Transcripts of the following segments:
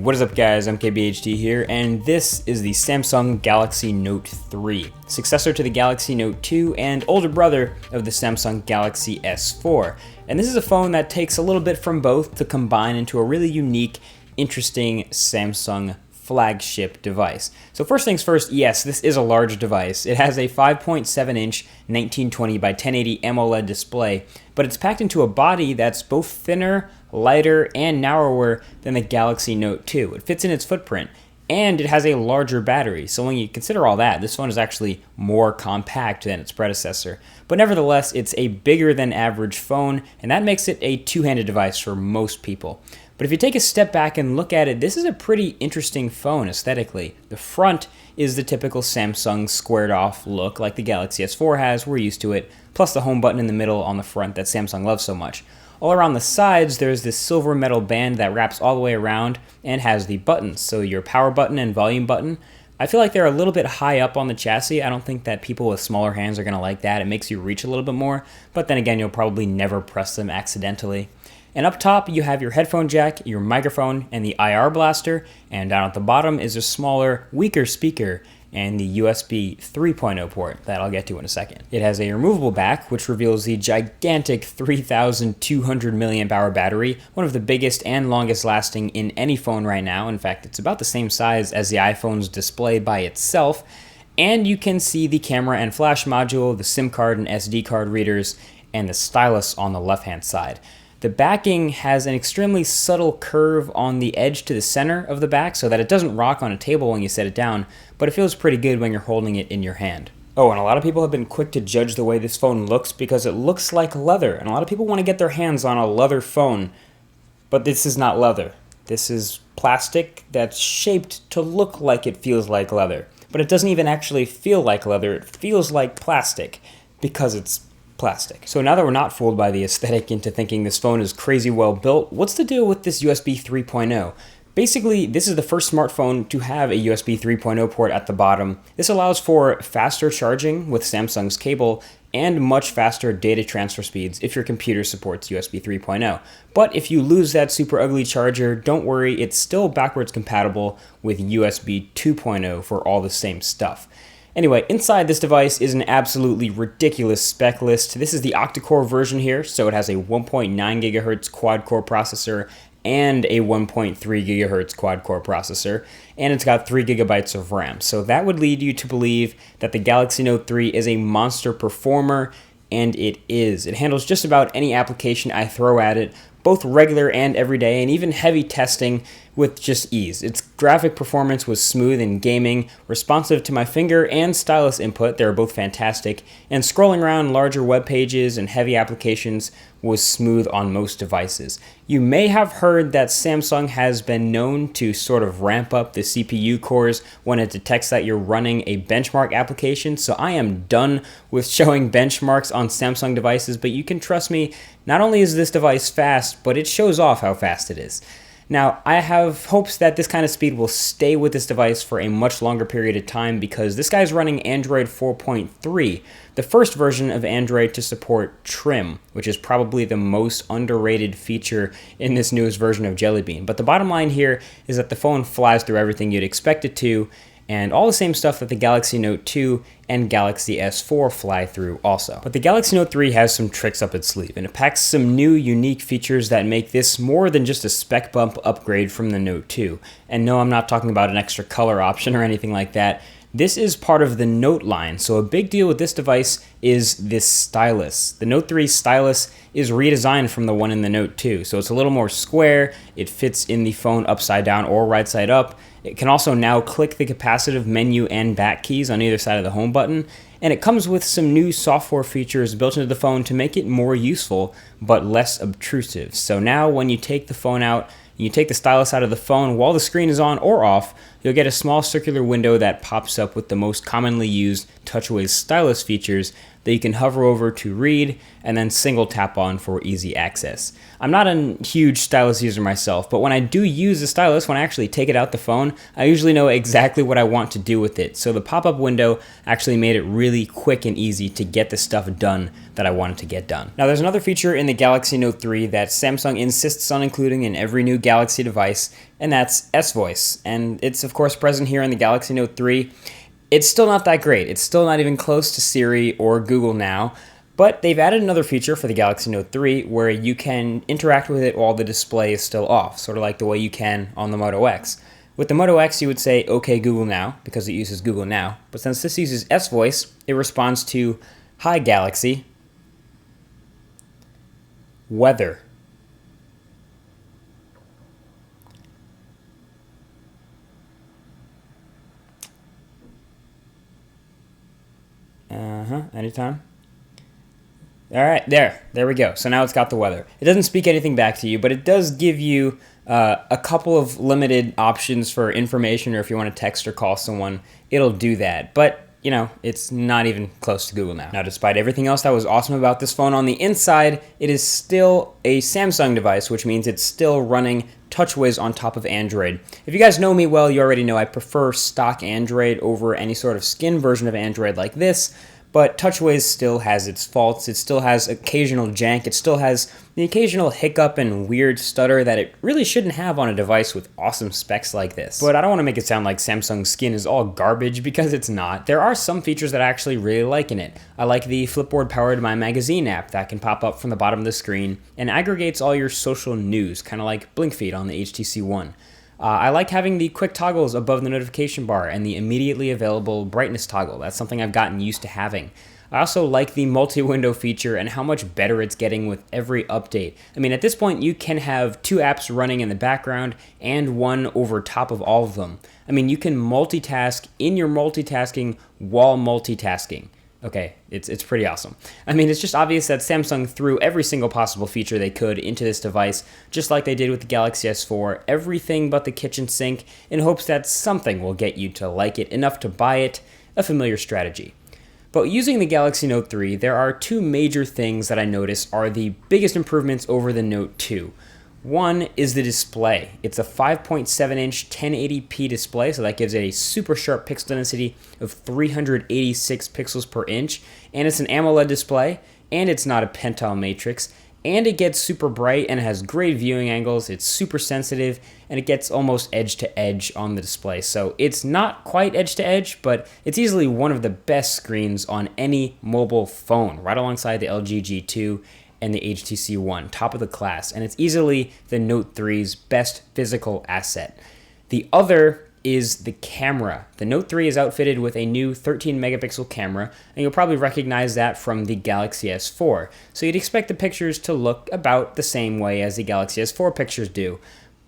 What is up guys, I'm KBHD here, and this is the Samsung Galaxy Note 3, successor to the Galaxy Note 2 and older brother of the Samsung Galaxy S4. And this is a phone that takes a little bit from both to combine into a really unique, interesting Samsung flagship device. So first things first, yes, this is a large device. It has a 5.7-inch 1920 by 1080 AMOLED display, but it's packed into a body that's both thinner, lighter, and narrower than the Galaxy Note 2. It fits in its footprint, and it has a larger battery. So when you consider all that, this phone is actually more compact than its predecessor. But nevertheless, it's a bigger than average phone, and that makes it a two-handed device for most people. But if you take a step back and look at it, this is a pretty interesting phone aesthetically. The front is the typical Samsung squared off look like the Galaxy S4 has, we're used to it, plus the home button in the middle on the front that Samsung loves so much. All around the sides, there's this silver metal band that wraps all the way around and has the buttons. So your power button and volume button, I feel like they're a little bit high up on the chassis. I don't think that people with smaller hands are going to like that. It makes you reach a little bit more, but then again, you'll probably never press them accidentally. And up top, you have your headphone jack, your microphone, and the IR blaster. And down at the bottom is a smaller, weaker speaker and the USB 3.0 port that I'll get to in a second. It has a removable back, which reveals the gigantic 3,200 milliamp hour battery, one of the biggest and longest lasting in any phone right now. In fact, it's about the same size as the iPhone's display by itself. And you can see the camera and flash module, the SIM card and SD card readers, and the stylus on the left-hand side. The backing has an extremely subtle curve on the edge to the center of the back so that it doesn't rock on a table when you set it down, but it feels pretty good when you're holding it in your hand. Oh, and a lot of people have been quick to judge the way this phone looks because it looks like leather, and a lot of people want to get their hands on a leather phone, but this is not leather. This is plastic that's shaped to look like it feels like leather, but it doesn't even actually feel like leather. It feels like plastic because it's plastic. So now that we're not fooled by the aesthetic into thinking this phone is crazy well built, what's the deal with this USB 3.0? Basically, this is the first smartphone to have a USB 3.0 port at the bottom. This allows for faster charging with Samsung's cable and much faster data transfer speeds if your computer supports USB 3.0. But if you lose that super ugly charger, don't worry, it's still backwards compatible with USB 2.0 for all the same stuff. Anyway, inside this device is an absolutely ridiculous spec list. This is the octa-core version here, so it has a 1.9 GHz quad-core processor and a 1.3 GHz quad-core processor, and it's got 3 GB of RAM. So that would lead you to believe that the Galaxy Note 3 is a monster performer, and it is. It handles just about any application I throw at it, both regular and everyday, and even heavy testing with just ease. Its graphic performance was smooth in gaming, responsive to my finger and stylus input, they were both fantastic, and scrolling around larger web pages and heavy applications was smooth on most devices. You may have heard that Samsung has been known to sort of ramp up the CPU cores when it detects that you're running a benchmark application, so I am done with showing benchmarks on Samsung devices, but you can trust me, not only is this device fast, but it shows off how fast it is. Now, I have hopes that this kind of speed will stay with this device for a much longer period of time because this guy's running Android 4.3, the first version of Android to support trim, which is probably the most underrated feature in this newest version of Jelly Bean. But the bottom line here is that the phone flies through everything you'd expect it to, and all the same stuff that the Galaxy Note 2 and Galaxy S4 fly through also. But the Galaxy Note 3 has some tricks up its sleeve, and it packs some new, unique features that make this more than just a spec bump upgrade from the Note 2. And no, I'm not talking about an extra color option or anything like that. This is part of the Note line, so a big deal with this device is this stylus. The Note 3 stylus is redesigned from the one in the Note 2, so it's a little more square, it fits in the phone upside down or right side up. It can also now click the capacitive menu and back keys on either side of the home button, and it comes with some new software features built into the phone to make it more useful but less obtrusive. So now when you take the phone out, you take the stylus out of the phone while the screen is on or off, you'll get a small circular window that pops up with the most commonly used TouchWiz stylus features that you can hover over to read and then single tap on for easy access. I'm not a huge stylus user myself, but when I do use the stylus, when I actually take it out the phone, I usually know exactly what I want to do with it. So the pop-up window actually made it really quick and easy to get the stuff done that I wanted to get done. Now there's another feature in the Galaxy Note 3 that Samsung insists on including in every new Galaxy device, and that's S-Voice. And it's, of course, present here in the Galaxy Note 3. It's still not that great. It's still not even close to Siri or Google Now, but they've added another feature for the Galaxy Note 3 where you can interact with it while the display is still off, sort of like the way you can on the Moto X. With the Moto X, you would say, "Okay, Google Now," because it uses Google Now. But since this uses S-Voice, it responds to, "Hi, Galaxy. Weather." Anytime. All right, there we go. So now it's got the weather. It doesn't speak anything back to you, but it does give you a couple of limited options for information, or if you want to text or call someone, it'll do that. But, you know, it's not even close to Google Now. Now, despite everything else that was awesome about this phone, on the inside, it is still a Samsung device, which means it's still running TouchWiz on top of Android. If you guys know me well, you already know I prefer stock Android over any sort of skin version of Android like this. But TouchWiz still has its faults. It still has occasional jank. It still has the occasional hiccup and weird stutter that it really shouldn't have on a device with awesome specs like this. But I don't want to make it sound like Samsung's skin is all garbage, because it's not. There are some features that I actually really like in it. I like the Flipboard-powered My Magazine app that can pop up from the bottom of the screen and aggregates all your social news, kind of like BlinkFeed on the HTC One. I like having the quick toggles above the notification bar and the immediately available brightness toggle. That's something I've gotten used to having. I also like the multi-window feature and how much better it's getting with every update. I mean, at this point, you can have 2 apps running in the background and one over top of all of them. I mean, you can multitask in your multitasking while multitasking. Okay, it's pretty awesome. I mean, it's just obvious that Samsung threw every single possible feature they could into this device, just like they did with the Galaxy S4, everything but the kitchen sink, in hopes that something will get you to like it enough to buy it, a familiar strategy. But using the Galaxy Note 3, there are 2 major things that I notice are the biggest improvements over the Note 2. One is the display. It's a 5.7-inch 1080p display, so that gives it a super sharp pixel density of 386 pixels per inch, and it's an AMOLED display, and it's not a Pental matrix, and it gets super bright and it has great viewing angles. It's super sensitive, and it gets almost edge to edge on the display. So it's not quite edge to edge, but it's easily one of the best screens on any mobile phone, right alongside the LG G2 and the HTC One, top of the class, and it's easily the Note 3's best physical asset. The other is the camera. The Note 3 is outfitted with a new 13 megapixel camera, and you'll probably recognize that from the Galaxy S4. So you'd expect the pictures to look about the same way as the Galaxy S4 pictures do,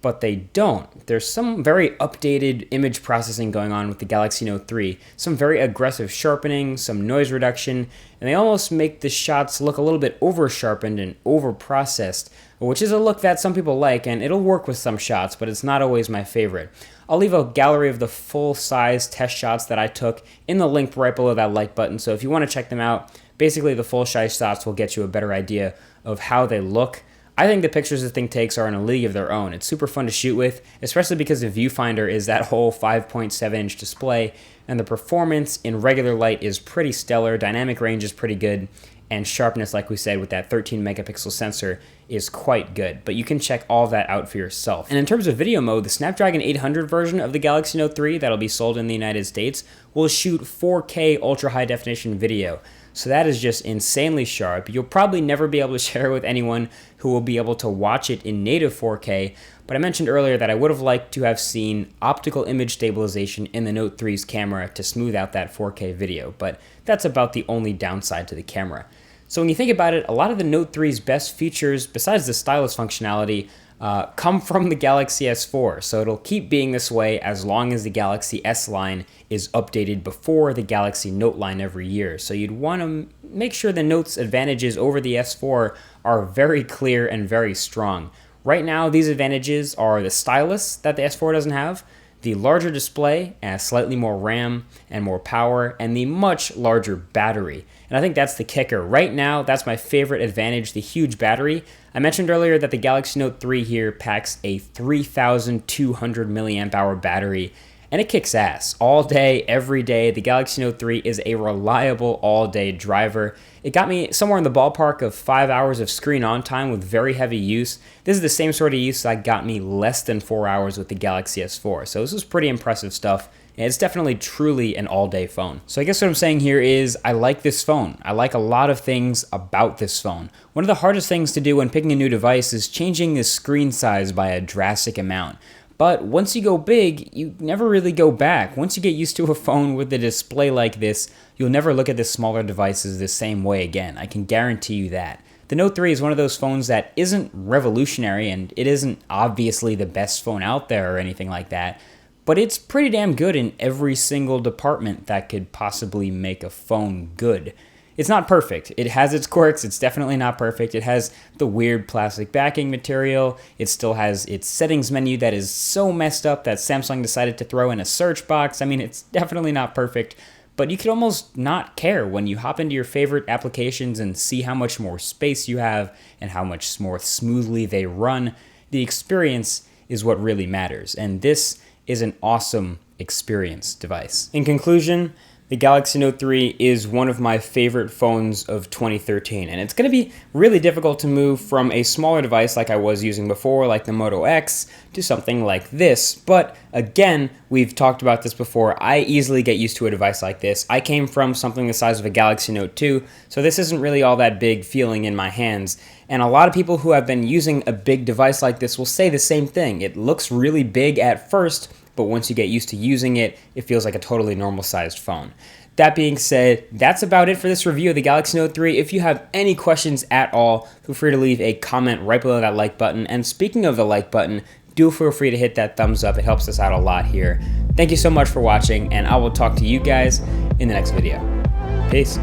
but they don't. There's some very updated image processing going on with the Galaxy Note 3, some very aggressive sharpening, some noise reduction, and they almost make the shots look a little bit over-sharpened and over-processed, which is a look that some people like, and it'll work with some shots, but it's not always my favorite. I'll leave a gallery of the full-size test shots that I took in the link right below that like button, so if you want to check them out, basically the full-size shots will get you a better idea of how they look. I think the pictures the thing takes are in a league of their own. It's super fun to shoot with, especially because the viewfinder is that whole 5.7-inch display, and the performance in regular light is pretty stellar, dynamic range is pretty good, and sharpness, like we said, with that 13 megapixel sensor is quite good. But you can check all that out for yourself. And in terms of video mode, the Snapdragon 800 version of the Galaxy Note 3 that'll be sold in the United States will shoot 4K ultra high definition video. So that is just insanely sharp. You'll probably never be able to share it with anyone who will be able to watch it in native 4K, but I mentioned earlier that I would have liked to have seen optical image stabilization in the Note 3's camera to smooth out that 4K video, but that's about the only downside to the camera. So when you think about it, a lot of the Note 3's best features, besides the stylus functionality, come from the Galaxy S4, so it'll keep being this way as long as the Galaxy S line is updated before the Galaxy Note line every year. So you'd want to make sure the Note's advantages over the S4 are very clear and very strong. Right now, these advantages are the stylus that the S4 doesn't have, the larger display, and slightly more RAM and more power, and the much larger battery. And I think that's the kicker. Right now, that's my favorite advantage, the huge battery. I mentioned earlier that the Galaxy Note 3 here packs a 3,200 milliamp hour battery, and it kicks ass. All day, every day, the Galaxy Note 3 is a reliable all-day driver. It got me somewhere in the ballpark of 5 hours of screen on time with very heavy use. This is the same sort of use that got me less than 4 hours with the Galaxy S4, so this is pretty impressive stuff. And it's definitely truly an all-day phone. So I guess what I'm saying here is I like this phone. I like a lot of things about this phone. One of the hardest things to do when picking a new device is changing the screen size by a drastic amount. But once you go big, you never really go back. Once you get used to a phone with a display like this, you'll never look at the smaller devices the same way again. I can guarantee you that. The Note 3 is one of those phones that isn't revolutionary, and it isn't obviously the best phone out there or anything like that. But it's pretty damn good in every single department that could possibly make a phone good. It's not perfect. It has its quirks. It's definitely not perfect. It has the weird plastic backing material. It still has its settings menu that is so messed up that Samsung decided to throw in a search box. I mean, it's definitely not perfect, but you could almost not care when you hop into your favorite applications and see how much more space you have and how much more smoothly they run. The experience is what really matters, and this is an awesome experience device. In conclusion, the Galaxy Note 3 is one of my favorite phones of 2013, and it's going to be really difficult to move from a smaller device like I was using before, like the Moto X, to something like this. But again, we've talked about this before, I easily get used to a device like this. I came from something the size of a Galaxy Note 2, so this isn't really all that big feeling in my hands. And a lot of people who have been using a big device like this will say the same thing. It looks really big at first, but once you get used to using it, it feels like a totally normal-sized phone. That being said, that's about it for this review of the Galaxy Note 3. If you have any questions at all, feel free to leave a comment right below that like button. And speaking of the like button, do feel free to hit that thumbs up. It helps us out a lot here. Thank you so much for watching, and I will talk to you guys in the next video. Peace.